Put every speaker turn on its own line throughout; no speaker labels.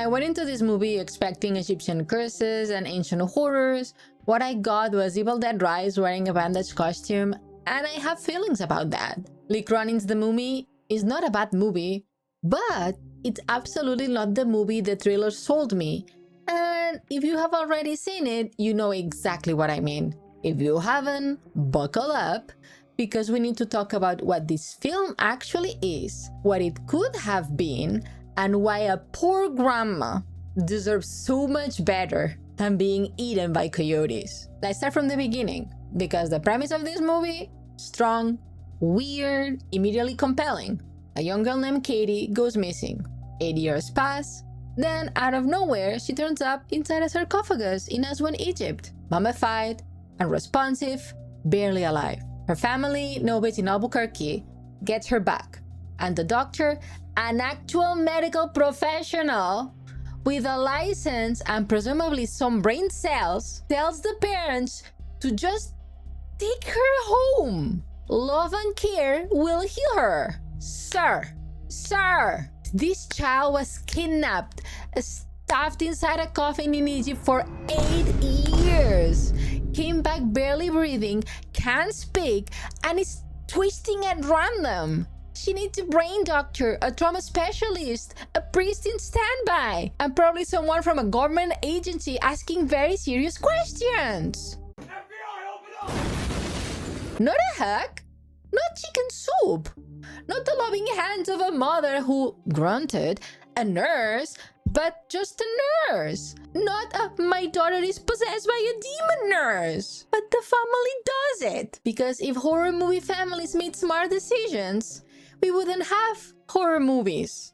I went into this movie expecting Egyptian curses and ancient horrors. What I got was Evil Dead Rise wearing a bandage costume, and I have feelings about that. Cronin's The Mummy is not a bad movie, but it's absolutely not the movie the trailer sold me. And if you have already seen it, you know exactly what I mean. If you haven't, buckle up, because we need to talk about what this film actually is, what it could have been, and why a poor grandma deserves so much better than being eaten by coyotes. Let's start from the beginning, because the premise of this movie, strong, weird, immediately compelling. A young girl named Katie goes missing. 8 years pass, then out of nowhere she turns up inside a sarcophagus in Aswan, Egypt, mummified, unresponsive, barely alive. Her family, nobody in Albuquerque, gets her back, and the doctor, an actual medical professional with a license and presumably some brain cells, tells the parents to just take her home. Love and care will heal her. Sir, this child was kidnapped, stuffed inside a coffin in Egypt for 8 years, came back barely breathing, can't speak, and is twisting at random. She needs a brain doctor, a trauma specialist, a priest in standby, and probably someone from a government agency asking very serious questions.
FBI, open up!
Not a hug, not chicken soup, not the loving hands of a mother who, granted, a nurse, but just a nurse. Not a my daughter is possessed by a demon nurse. But the family does it. Because if horror movie families made smart decisions, we wouldn't have horror movies.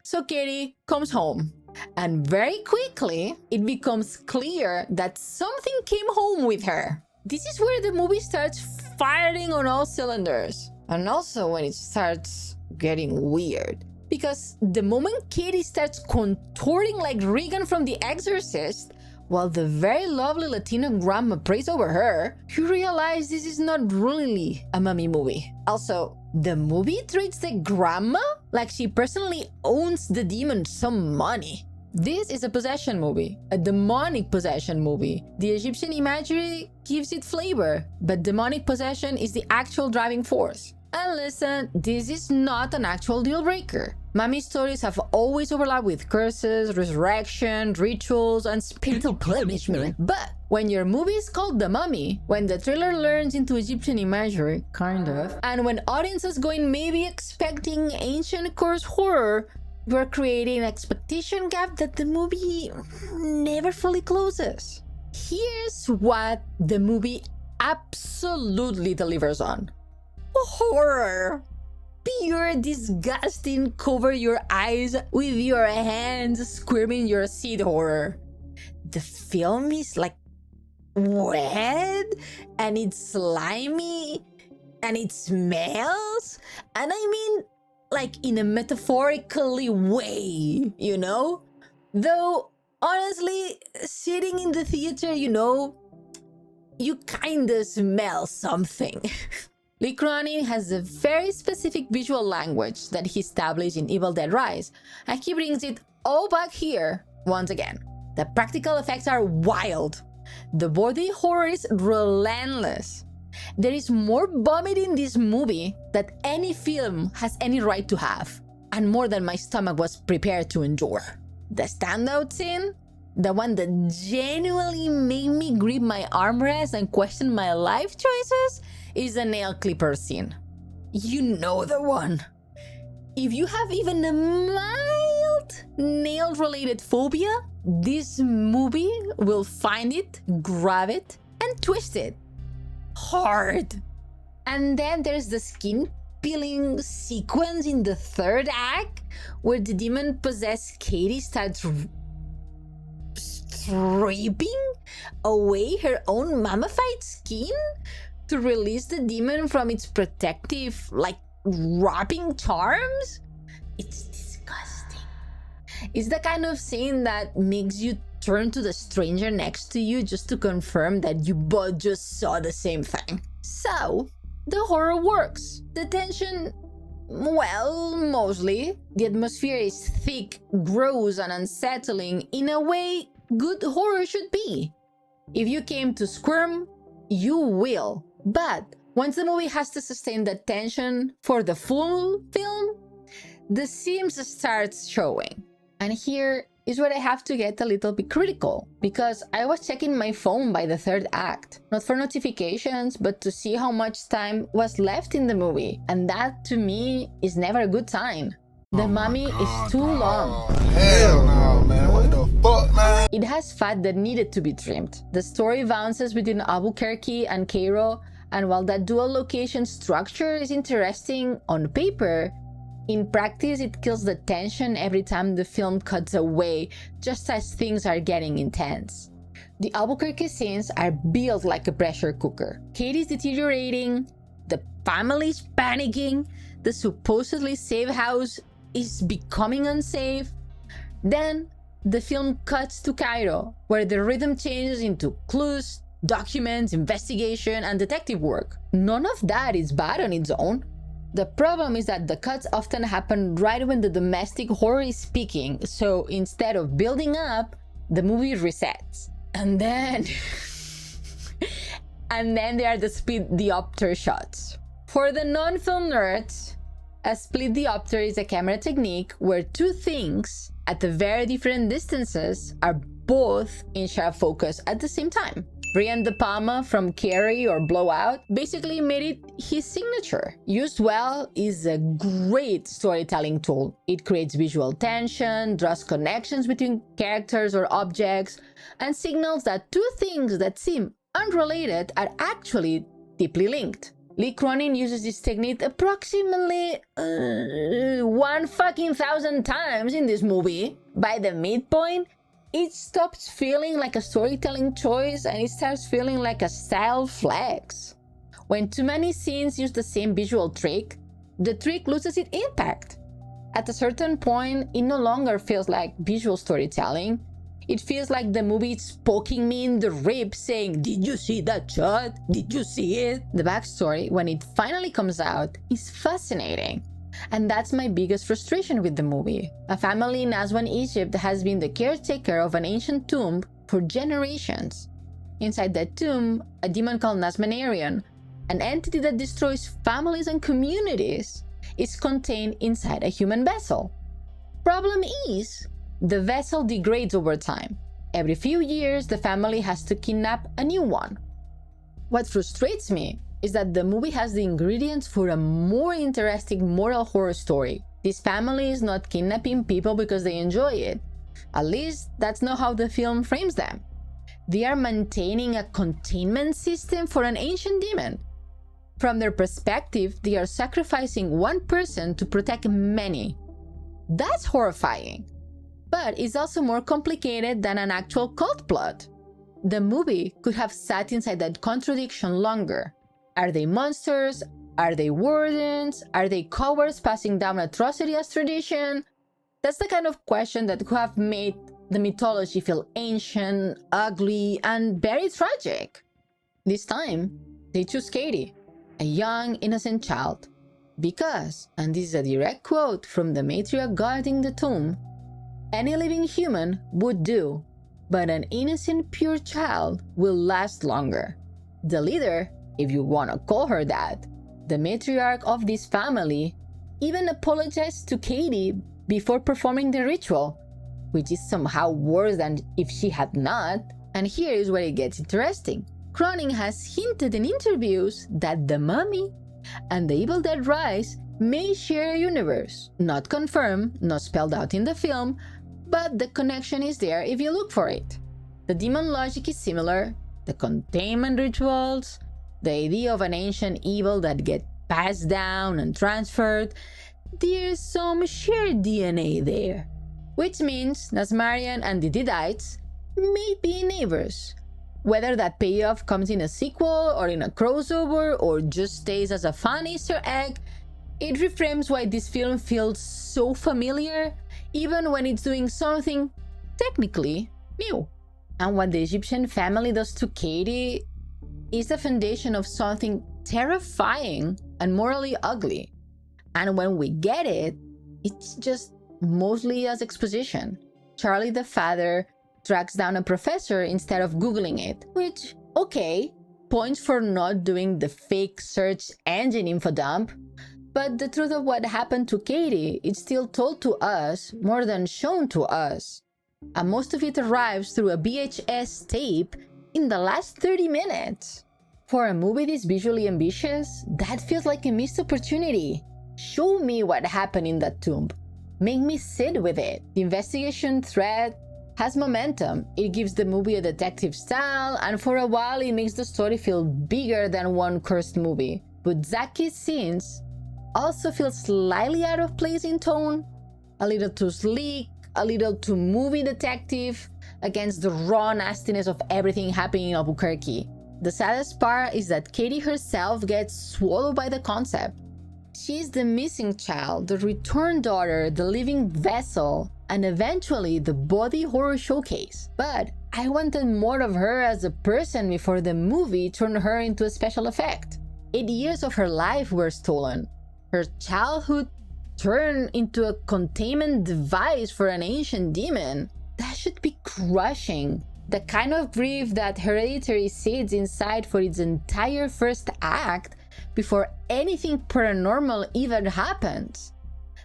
So Katie comes home. And very quickly, it becomes clear that something came home with her. This is where the movie starts firing on all cylinders. And also when it starts getting weird. Because the moment Katie starts contorting like Regan from The Exorcist, while the very lovely Latino grandma prays over her, you realize this is not really a mummy movie. Also, the movie treats the grandma like she personally owns the demon some money. This is a possession movie, a demonic possession movie. The Egyptian imagery gives it flavor, but demonic possession is the actual driving force. And listen, this is not an actual deal breaker. Mummy stories have always overlapped with curses, resurrection, rituals, and spiritual punishment. But when your movie is called The Mummy, when the trailer learns into Egyptian imagery, kind of, and when audiences go in maybe expecting ancient curse horror, we're creating an expectation gap that the movie never fully closes. Here's what the movie absolutely delivers on. Horror. Pure disgusting, cover your eyes with your hands, squirming your seat horror. The film is like wet, and it's slimy, and it smells, and I mean like in a metaphorically way, you know? Though honestly, sitting in the theater, you know, you kinda smell something. Cronin has a very specific visual language that he established in Evil Dead Rise, and he brings it all back here once again. The practical effects are wild. The body horror is relentless. There is more vomit in this movie than any film has any right to have, and more than my stomach was prepared to endure. The standout scene, the one that genuinely made me grip my armrest and question my life choices, is the nail clipper scene. You know the one. If you have even a mild nail-related phobia, this movie will find it, grab it, and twist it. Hard. And then there's the skin peeling sequence in the third act, where the demon-possessed Katie starts stripping away her own mummified skin to release the demon from its protective, like, wrapping charms. It's disgusting. It's the kind of scene that makes you turn to the stranger next to you just to confirm that you both just saw the same thing. So, the horror works. The tension Well, mostly. The atmosphere is thick, gross, and unsettling in a way good horror should be. If you came to squirm, you will. But once the movie has to sustain the tension for the full film, the seams starts showing. And here is where I have to get a little bit critical, because I was checking my phone by the third act, not for notifications, but to see how much time was left in the movie, and that to me is never a good sign. The mummy is too long.
Hell no, man. What the fuck, man?
It has fat that needed to be trimmed. The story bounces between Albuquerque and Cairo, and while that dual location structure is interesting on paper, in practice, it kills the tension every time the film cuts away, just as things are getting intense. The Albuquerque scenes are built like a pressure cooker. Katie's deteriorating, the family's panicking, the supposedly safe house is becoming unsafe. Then, the film cuts to Cairo, where the rhythm changes into clues, documents, investigation, and detective work. None of that is bad on its own. The problem is that the cuts often happen right when the domestic horror is peaking, so instead of building up, the movie resets. And then... and then there are the split diopter shots. For the non-film nerds, a split diopter is a camera technique where two things at the very different distances are both in sharp focus at the same time. Brian De Palma from Carrie or Blowout basically made it his signature. Used well, is a great storytelling tool. It creates visual tension, draws connections between characters or objects, and signals that two things that seem unrelated are actually deeply linked. Lee Cronin uses this technique approximately 1,000 times in this movie. By the midpoint, it stops feeling like a storytelling choice and it starts feeling like a style flex. When too many scenes use the same visual trick, the trick loses its impact. At a certain point, it no longer feels like visual storytelling. It feels like the movie is poking me in the ribs saying, "Did you see that shot? Did you see it?" The backstory, when it finally comes out, is fascinating. And that's my biggest frustration with the movie. A family in Aswan, Egypt has been the caretaker of an ancient tomb for generations. Inside that tomb, a demon called Nazmanarian, an entity that destroys families and communities, is contained inside a human vessel. Problem is, the vessel degrades over time. Every few years, the family has to kidnap a new one. What frustrates me is that the movie has the ingredients for a more interesting moral horror story. This family is not kidnapping people because they enjoy it. At least, that's not how the film frames them. They are maintaining a containment system for an ancient demon. From their perspective, they are sacrificing one person to protect many. That's horrifying. But it's also more complicated than an actual cult plot. The movie could have sat inside that contradiction longer. Are they monsters? Are they wardens? Are they cowards passing down atrocity as tradition? That's the kind of question that could have made the mythology feel ancient, ugly, and very tragic. This time, they choose Katie, a young, innocent child, because, and this is a direct quote from the matriarch guarding the tomb, "Any living human would do, but an innocent, pure child will last longer." The leader, if you want to call her that, the matriarch of this family, even apologized to Katie before performing the ritual, which is somehow worse than if she had not. And here is where it gets interesting. Cronin has hinted in interviews that the mummy and the Evil Dead Rise may share a universe. Not confirmed, not spelled out in the film, but the connection is there if you look for it. The demon logic is similar, the containment rituals, the idea of an ancient evil that gets passed down and transferred. There's some shared DNA there. Which means Nazmarian and the Deadites may be neighbors. Whether that payoff comes in a sequel or in a crossover or just stays as a fun Easter egg, it reframes why this film feels so familiar, even when it's doing something technically new. And what the Egyptian family does to Katie is the foundation of something terrifying and morally ugly. And when we get it, it's just mostly as exposition. Charlie the father tracks down a professor instead of Googling it, which, okay, points for not doing the fake search engine info dump, but the truth of what happened to Katie is still told to us more than shown to us. And most of it arrives through a VHS tape in the last 30 minutes. For a movie this visually ambitious, that feels like a missed opportunity. Show me what happened in that tomb. Make me sit with it. The investigation thread has momentum. It gives the movie a detective style, and for a while it makes the story feel bigger than one cursed movie. But Zaki's scenes also feel slightly out of place in tone, a little too sleek, a little too movie detective, against the raw nastiness of everything happening in Albuquerque. The saddest part is that Katie herself gets swallowed by the concept. She's the missing child, the returned daughter, the living vessel, and eventually the body horror showcase. But I wanted more of her as a person before the movie turned her into a special effect. 8 years of her life were stolen. Her childhood turned into a containment device for an ancient demon. That should be crushing. The kind of grief that Hereditary sits inside for its entire first act before anything paranormal even happens.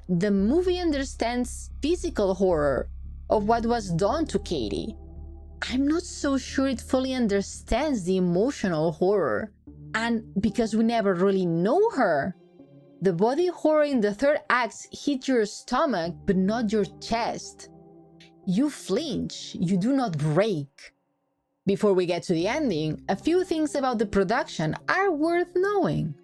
The movie understands physical horror of what was done to Katie. I'm not so sure it fully understands the emotional horror. And because we never really know her, the body horror in the third act hits your stomach but not your chest. You flinch, you do not break. Before we get to the ending, a few things about the production are worth knowing.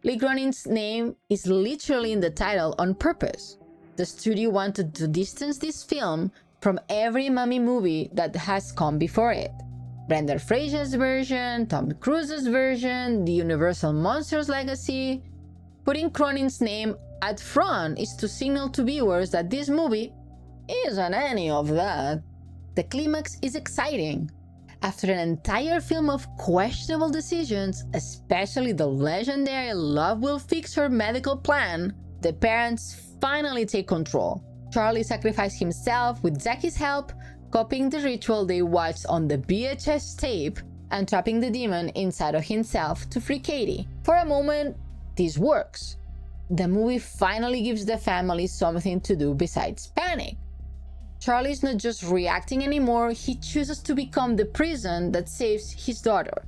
Lee Cronin's name is literally in the title on purpose. The studio wanted to distance this film from every mummy movie that has come before it. Brendan Fraser's version, Tom Cruise's version, the Universal Monsters legacy. Putting Cronin's name at front is to signal to viewers that this movie isn't any of that. The climax is exciting. After an entire film of questionable decisions, especially the legendary Love Will Fix Her medical plan, the parents finally take control. Charlie sacrificed himself with Zaki's help, copying the ritual they watched on the VHS tape and trapping the demon inside of himself to free Katie. For a moment, this works. The movie finally gives the family something to do besides panic. Charlie's not just reacting anymore, he chooses to become the prison that saves his daughter.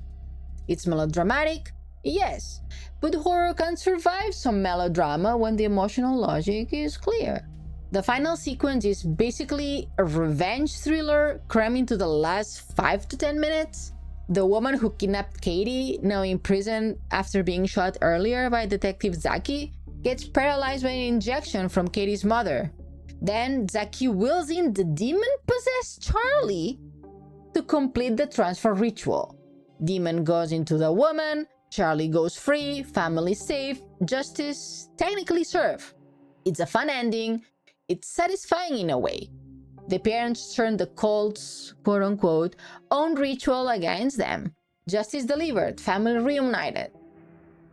It's melodramatic, yes, but horror can survive some melodrama when the emotional logic is clear. The final sequence is basically a revenge thriller crammed into the last 5 to 10 minutes. The woman who kidnapped Katie, now in prison after being shot earlier by Detective Zaki, gets paralyzed by an injection from Katie's mother. Then Zaki wills in the demon-possessed Charlie to complete the transfer ritual. Demon goes into the woman, Charlie goes free, family safe, justice technically served. It's a fun ending, it's satisfying in a way. The parents turn the cult's quote-unquote own ritual against them. Justice delivered, family reunited.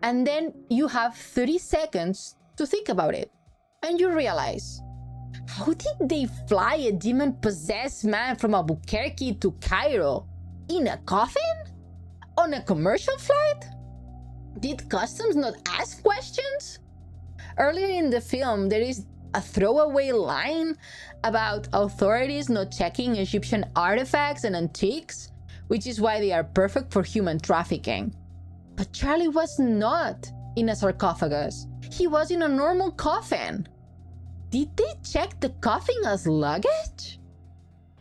And then you have 30 seconds to think about it. And you realize, how did they fly a demon-possessed man from Albuquerque to Cairo? In a coffin? On a commercial flight? Did customs not ask questions? Earlier in the film, there is a throwaway line about authorities not checking Egyptian artifacts and antiques, which is why they are perfect for human trafficking. But Charlie was not in a sarcophagus. He was in a normal coffin. Did they check the coffin as luggage?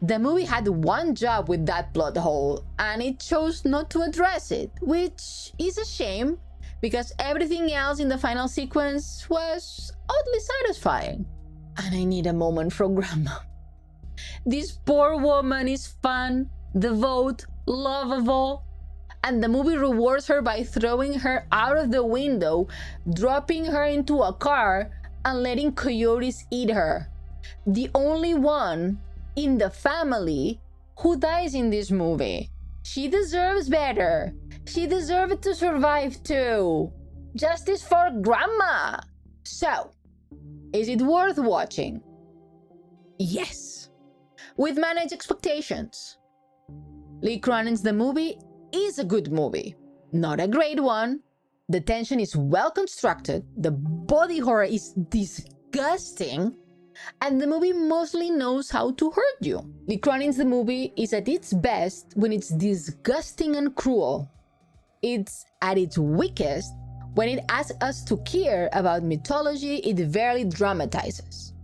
The movie had one job with that plot hole, and it chose not to address it, which is a shame, because everything else in the final sequence was oddly satisfying. And I need a moment from Grandma. This poor woman is fun, devout, lovable, and the movie rewards her by throwing her out of the window, dropping her into a car, and letting coyotes eat her. The only one in the family who dies in this movie. She deserves better. She deserved to survive too. Justice for Grandma. So, is it worth watching? Yes, with managed expectations. Lee Cronin's The Movie is a good movie, not a great one. The tension is well constructed, the body horror is disgusting, and the movie mostly knows how to hurt you. Lee Cronin's The Movie is at its best when it's disgusting and cruel. It's at its weakest when it asks us to care about mythology it barely dramatizes.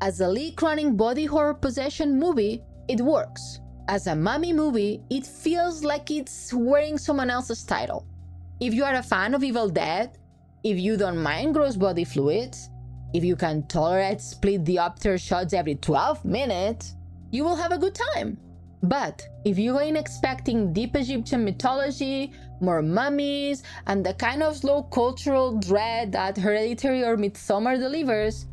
As a Lee Cronin body horror possession movie, it works. As a mummy movie, it feels like it's wearing someone else's title. If you are a fan of Evil Dead, if you don't mind gross body fluids, if you can tolerate split Diopter shots every 12 minutes, you will have a good time. But if you go in expecting deep Egyptian mythology, more mummies, and the kind of slow cultural dread that Hereditary or Midsommar delivers,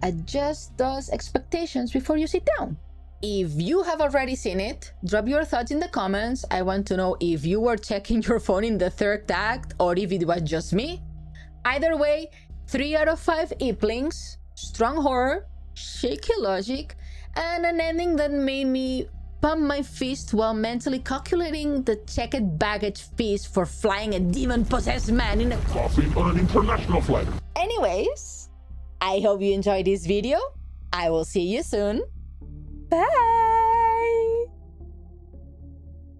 adjust those expectations before you sit down. If you have already seen it, drop your thoughts in the comments. I want to know if you were checking your phone in the third act or if it was just me. Either way, 3 out of 5 Iplings, strong horror, shaky logic, and an ending that made me pump my fist while mentally calculating the checked baggage fees for flying a demon-possessed man in a
Crossing on an international flight.
Anyways, I hope you enjoyed this video. I will see you soon. Bye!